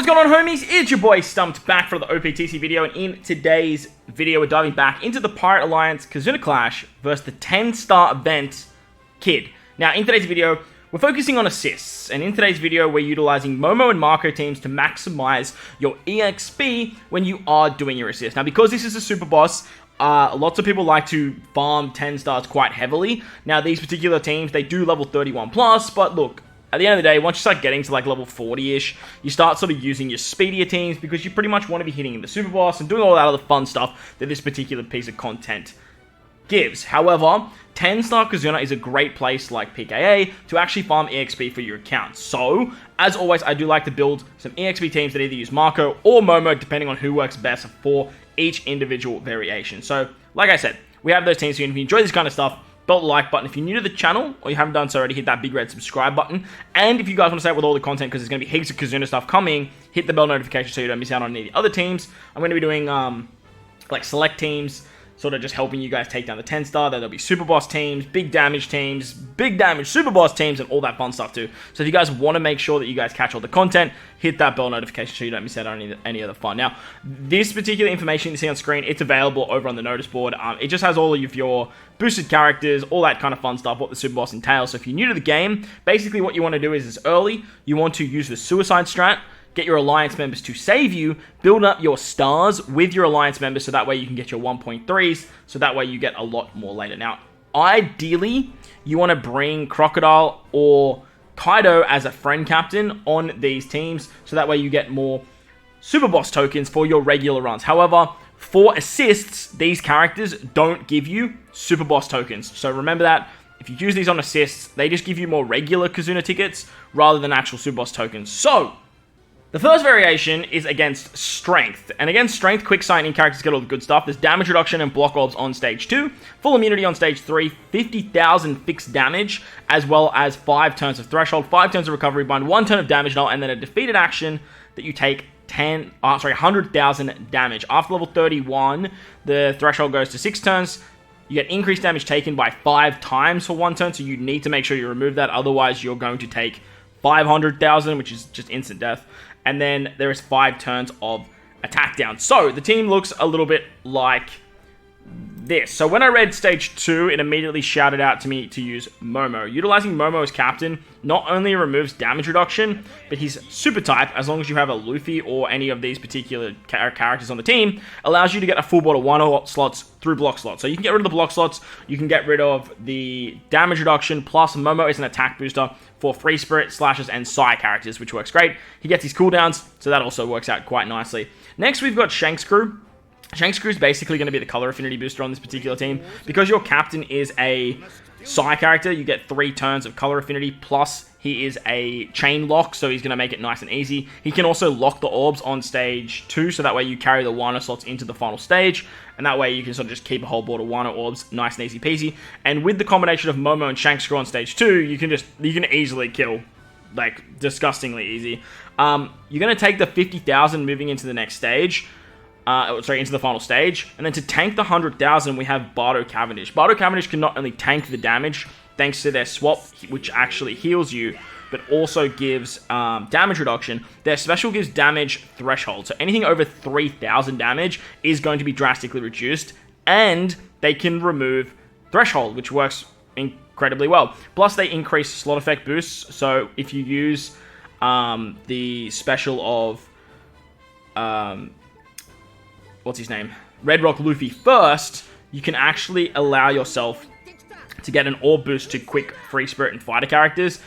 What's going on, homies? It's your boy Stumped back for the OPTC video, and in today's video we're diving back into the Pirate Alliance KIZUNA Clash versus the 10-star event Kid. Now in today's video we're focusing on assists, and in today's video we're utilizing MOMO and Marco teams to maximize your EXP when you are doing your assists. Now because this is a super boss, lots of people like to farm 10 stars quite heavily. Now these particular teams, they do level 31 plus, but look, at the end of the day, once you start getting to like level 40-ish, you start sort of using your speedier teams because you pretty much want to be hitting the super boss and doing all that other fun stuff that this particular piece of content gives. However, 10-star KIZUNA is a great place like PKA to actually farm EXP for your account. So, as always, I do like to build some EXP teams that either use Marco or MOMO, depending on who works best for each individual variation. So, like I said, we have those teams here, and if you enjoy this kind of stuff, belt the like button. If you're new to the channel, or you haven't done so already, hit that big red subscribe button. And if you guys want to stay up with all the content, because there's going to be heaps of KIZUNA stuff coming, hit the bell notification so you don't miss out on any of the other teams. I'm going to be doing, like, select teams, sort of just helping you guys take down the 10-star. Then there'll be super boss teams, big damage super boss teams, and all that fun stuff too. So if you guys want to make sure that you guys catch all the content, hit that bell notification so you don't miss out on any other fun. Now, this particular information you see on screen, it's available over on the notice board. It just has all of your boosted characters, all that kind of fun stuff, what the super boss entails. So if you're new to the game, basically what you want to do is early, you want to use the suicide strat, get your alliance members to save you, build up your stars with your alliance members so that way you can get your 1.3s, so that way you get a lot more later. Now, ideally, you want to bring Crocodile or Kaido as a friend captain on these teams, so that way you get more super boss tokens for your regular runs. However, for assists, these characters don't give you super boss tokens. So remember that. If you use these on assists, they just give you more regular KIZUNA tickets rather than actual super boss tokens. So, the first variation is against Strength. And against Strength, quick signing characters get all the good stuff. There's damage reduction and block orbs on stage 2, full immunity on stage 3, 50,000 fixed damage, as well as 5 turns of threshold, 5 turns of recovery bind, 1 turn of damage null, and then a defeated action that you take 100,000 damage. After level 31, the threshold goes to 6 turns. You get increased damage taken by 5 times for 1 turn, so you need to make sure you remove that, otherwise you're going to take 500,000, which is just instant death. And then there is 5 turns of attack down. So the team looks a little bit like this. So when I read stage 2, it immediately shouted out to me to use MOMO. Utilizing MOMO as captain not only removes damage reduction, but his super type, as long as you have a Luffy or any of these particular characters on the team, allows you to get a full bottle 1 slots through block slots. So you can get rid of the block slots, you can get rid of the damage reduction, plus MOMO is an attack booster for Free Spirit, Slashes, and Psy characters, which works great. He gets his cooldowns, so that also works out quite nicely. Next, we've got Shanks Crew. Shanks Crew is basically going to be the color affinity booster on this particular team. Because your captain is a Psy character, you get 3 turns of color affinity, plus he is a chain lock, so he's going to make it nice and easy. He can also lock the orbs on stage 2, so that way you carry the Wano slots into the final stage, and that way you can sort of just keep a whole board of Wano orbs, nice and easy peasy. And with the combination of Momo and Shanks Crew on stage 2, you can easily kill, like, disgustingly easy. You're going to take the 50,000 moving into the next stage, into the final stage, and then to tank the 100,000, we have Bardo Cavendish. Bardo Cavendish can not only tank the damage, thanks to their swap, which actually heals you, but also gives damage reduction. Their special gives damage threshold, so anything over 3,000 damage is going to be drastically reduced, and they can remove threshold, which works incredibly well. Plus, they increase slot effect boosts, so if you use the special of what's his name? Red Rock Luffy first, you can actually allow yourself to get an orb boost to quick Free Spirit and fighter characters.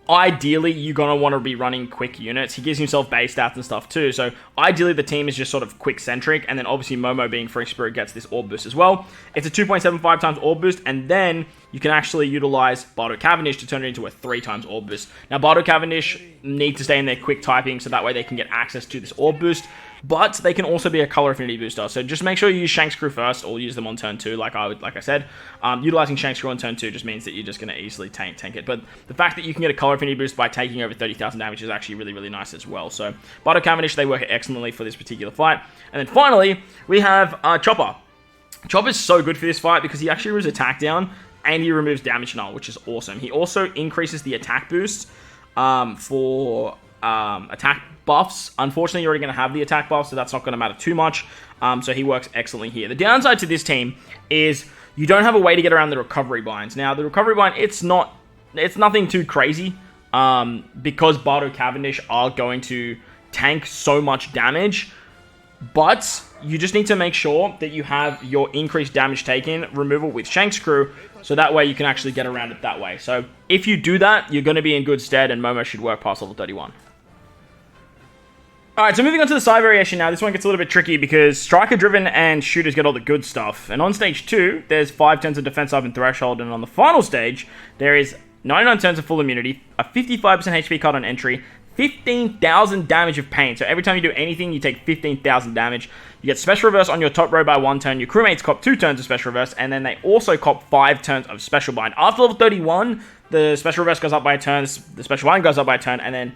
Ideally, you're going to want to be running quick units. He gives himself base stats and stuff too, so ideally the team is just sort of quick-centric, and then obviously Momo being Free Spirit gets this orb boost as well. It's a 2.75 times orb boost, and then you can actually utilize Bardo Cavendish to turn it into a 3 times orb boost. Now, Bardo Cavendish need to stay in their quick typing, so that way they can get access to this orb boost, but they can also be a color affinity booster. So just make sure you use Shanks Crew first, or use them on turn 2, like I said. Utilizing Shanks Crew on turn 2 just means that you're just going to easily tank it. But the fact that you can get a color affinity boost by taking over 30,000 damage is actually really, really nice as well. So Bardo Cavendish, they work excellently for this particular fight. And then finally, we have Chopper. Chopper's so good for this fight because he actually removes attack down and he removes damage null, which is awesome. He also increases the attack boost for attack buffs. Unfortunately, you're already going to have the attack buff, so that's not going to matter too much. So he works excellently here. The downside to this team is you don't have a way to get around the recovery binds. Now, the recovery bind, it's nothing too crazy, because Bardo Cavendish are going to tank so much damage, but you just need to make sure that you have your increased damage taken removal with Shank's crew, so that way you can actually get around it that way. So if you do that, you're going to be in good stead, and Momo should work past level 31. Alright, so moving on to the side variation now. This one gets a little bit tricky because Striker Driven and Shooters get all the good stuff. And on stage 2, there's 5 turns of defense up and threshold, and on the final stage, there is 99 turns of full immunity, a 55% HP cut on entry, 15,000 damage of pain. So every time you do anything, you take 15,000 damage. You get special reverse on your top row by 1 turn. Your crewmates cop 2 turns of special reverse, and then they also cop 5 turns of special bind. After level 31, the special reverse goes up by a turn, the special bind goes up by a turn, and then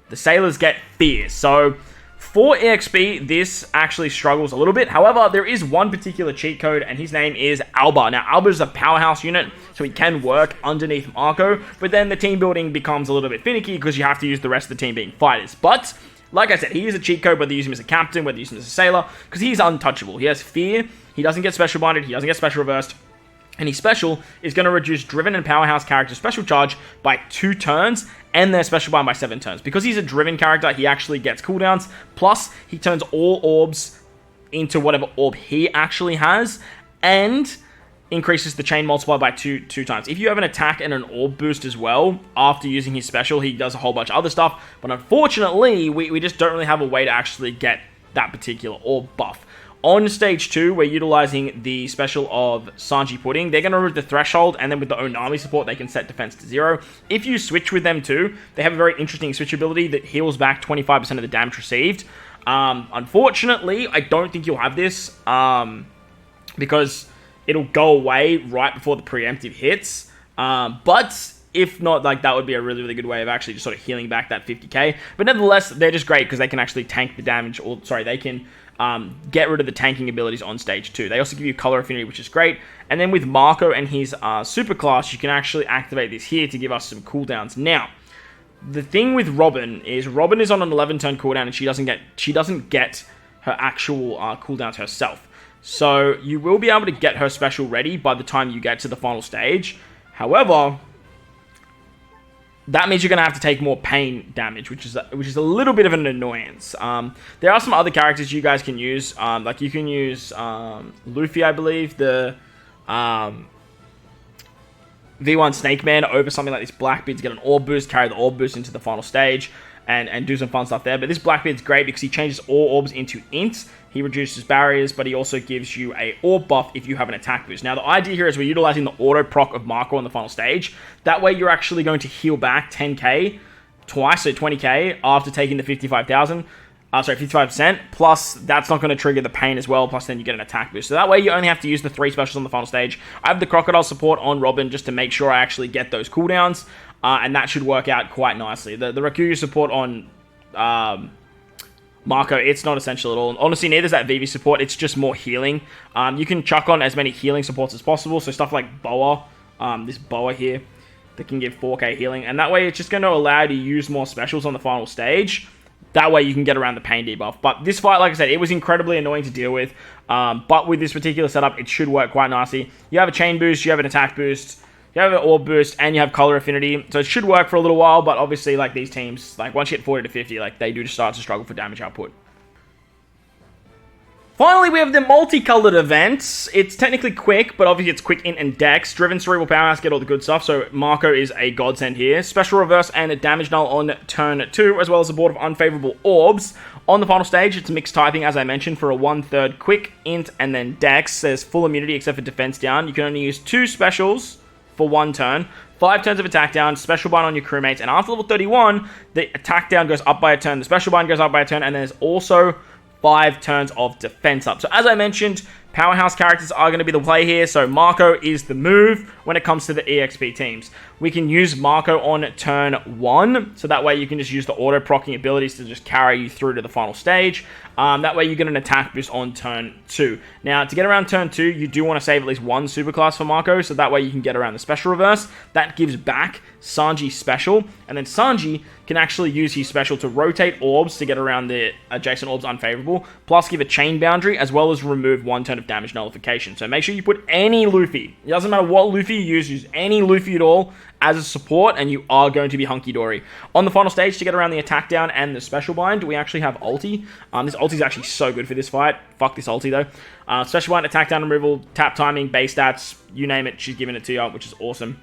the sailors get fear. So for EXP, this actually struggles a little bit. However, there is one particular cheat code, and his name is Alba. Now, Alba is a powerhouse unit, so he can work underneath Marco, but then the team building becomes a little bit finicky because you have to use the rest of the team being fighters. But like I said, he is a cheat code, whether you use him as a captain, whether you use him as a sailor, because he's untouchable. He has fear, he doesn't get special binded, he doesn't get special reversed, and his special is going to reduce Driven and Powerhouse characters' special charge by 2 turns, and their special bind by 7 turns. Because he's a Driven character, he actually gets cooldowns, plus he turns all orbs into whatever orb he actually has, and increases the chain multiplier by two times. If you have an attack and an orb boost as well, after using his special, he does a whole bunch of other stuff, but unfortunately, we just don't really have a way to actually get that particular orb buff. On stage 2, we're utilizing the special of Sanji Pudding. They're going to remove the threshold, and then with the Onami support, they can set defense to 0. If you switch with them too, they have a very interesting switch ability that heals back 25% of the damage received. Unfortunately, I don't think you'll have this, because it'll go away right before the preemptive hits. But if not, like, that would be a really, really good way of actually just sort of healing back that 50k. But nevertheless, they're just great because they can actually tank the damage, or sorry, they can get rid of the tanking abilities on stage 2. They also give you color affinity, which is great. And then with Marco and his super class, you can actually activate this here to give us some cooldowns. Now, the thing with Robin is on an 11 turn cooldown, and she doesn't get her actual cooldowns herself. So you will be able to get her special ready by the time you get to the final stage. However, that means you're going to have to take more pain damage, which is a little bit of an annoyance. There are some other characters you guys can use. Like you can use Luffy, I believe, the V1 Snake Man over something like this Blackbeard to get an orb boost, carry the orb boost into the final stage, and do some fun stuff there. But this Blackbeard's great because he changes all orbs into ints. He reduces barriers, but he also gives you a orb buff if you have an attack boost. Now, the idea here is we're utilizing the auto proc of Marco on the final stage. That way, you're actually going to heal back 10k twice, so 20k, after taking the 55%. Plus, that's not going to trigger the pain as well, plus then you get an attack boost. So that way, you only have to use the 3 specials on the final stage. I have the Crocodile support on Robin just to make sure I actually get those cooldowns, and that should work out quite nicely. The Rakuyu support on Marco, it's not essential at all. Honestly, neither is that Vivi support. It's just more healing. You can chuck on as many healing supports as possible. So stuff like Boa, this Boa here, that can give 4k healing. And that way, it's just going to allow you to use more specials on the final stage. That way, you can get around the pain debuff. But this fight, like I said, it was incredibly annoying to deal with. But with this particular setup, it should work quite nicely. You have a chain boost, you have an attack boost, you have an orb boost, and you have color affinity. So it should work for a little while, but obviously, like, these teams, like, once you hit 40 to 50, like, they do just start to struggle for damage output. Finally, we have the multicolored events. It's technically quick, but obviously it's quick int and dex. Driven Cerebral Powerhouse get all the good stuff, so Marco is a godsend here. Special reverse and a damage null on turn 2, as well as a board of unfavorable orbs. On the final stage, it's mixed typing, as I mentioned, for a 1/3 quick int and then dex. There's full immunity except for defense down. You can only use 2 specials for 1 turn. 5 turns of attack down, special bind on your crewmates, and after level 31, the attack down goes up by a turn, the special bind goes up by a turn, and there's also 5 turns of defense up. So as I mentioned, Powerhouse characters are going to be the play here, so Marco is the move when it comes to the EXP teams. We can use Marco on turn 1, so that way you can just use the auto-procking abilities to just carry you through to the final stage. That way you get an attack boost on turn 2. Now, to get around turn 2, you do want to save at least one superclass for Marco, so that way you can get around the special reverse. That gives back Sanji's special, and then Sanji can actually use his special to rotate orbs to get around the adjacent orbs unfavorable, plus give a chain boundary, as well as remove 1 turn of damage nullification. So make sure you put any Luffy, it doesn't matter what Luffy you use any Luffy at all as a support, and you are going to be hunky-dory. On the final stage, to get around the attack down and the special bind, we actually have ulti. This ulti is actually so good for this fight. Fuck this ulti, though. Special bind, attack down removal, tap timing, base stats, you name it, she's giving it to you, which is awesome.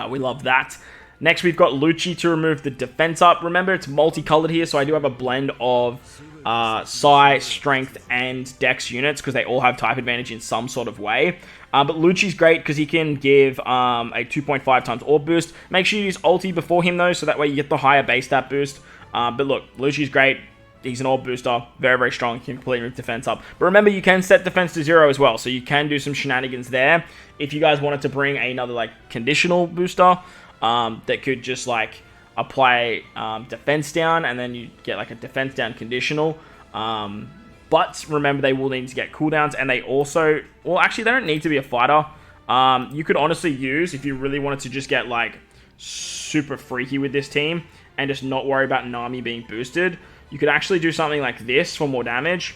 We love that. Next, we've got Lucci to remove the defense up. Remember, it's multicolored here, so I do have a blend of Psi, Strength, and Dex units, because they all have type advantage in some sort of way. But Lucci's great, because he can give a 2.5 times orb boost. Make sure you use ulti before him, though, so that way you get the higher base stat boost. But look, Lucci's great. He's an orb booster. Very, very strong. He can completely move defense up. But remember, you can set defense to 0 as well, so you can do some shenanigans there. If you guys wanted to bring another, like, conditional booster, that could just like apply defense down, and then you get like a defense down conditional. But remember, they will need to get cooldowns, and they also, well, actually, they don't need to be a fighter. You could honestly use, if you really wanted to just get like super freaky with this team and just not worry about Nami being boosted, you could actually do something like this for more damage,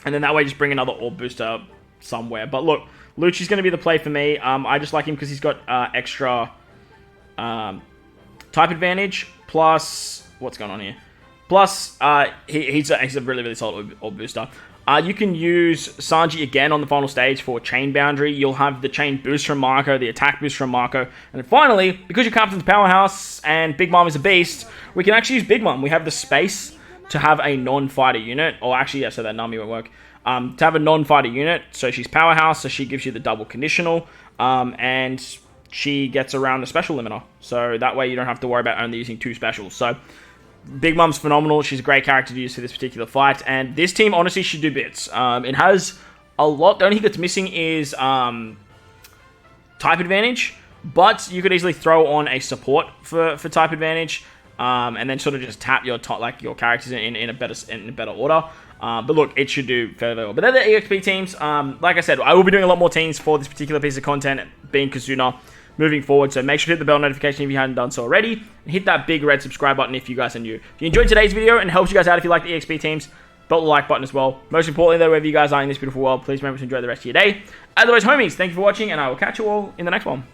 and then that way just bring another orb booster somewhere. But look, Lucci's going to be the play for me. I just like him because he's got extra type advantage, plus, what's going on here? Plus, he's a really, really solid orb booster. You can use Sanji again on the final stage for chain boundary. You'll have the chain boost from Marco, the attack boost from Marco. And then finally, because your captain's powerhouse and Big Mom is a beast, we can actually use Big Mom. We have the space to have a non-fighter unit, or actually, yeah, so that Nami won't work. To have a non-fighter unit, so she's powerhouse, so she gives you the double conditional, and she gets around the special limiter, so that way you don't have to worry about only using 2 specials. So Big Mom's phenomenal. She's a great character to use for this particular fight, and this team honestly should do bits. It has a lot. The only thing that's missing is type advantage, but you could easily throw on a support for type advantage, and then sort of just tap your your characters in a better order. But look, it should do fairly well. But they're the EXP teams. Like I said, I will be doing a lot more teams for this particular piece of content, being KIZUNA, moving forward. So make sure to hit the bell notification if you hadn't done so already, and hit that big red subscribe button if you guys are new. If you enjoyed today's video and it helps you guys out if you like the EXP teams, belt the like button as well. Most importantly, though, wherever you guys are in this beautiful world, please remember to enjoy the rest of your day. Otherwise, homies, thank you for watching, and I will catch you all in the next one.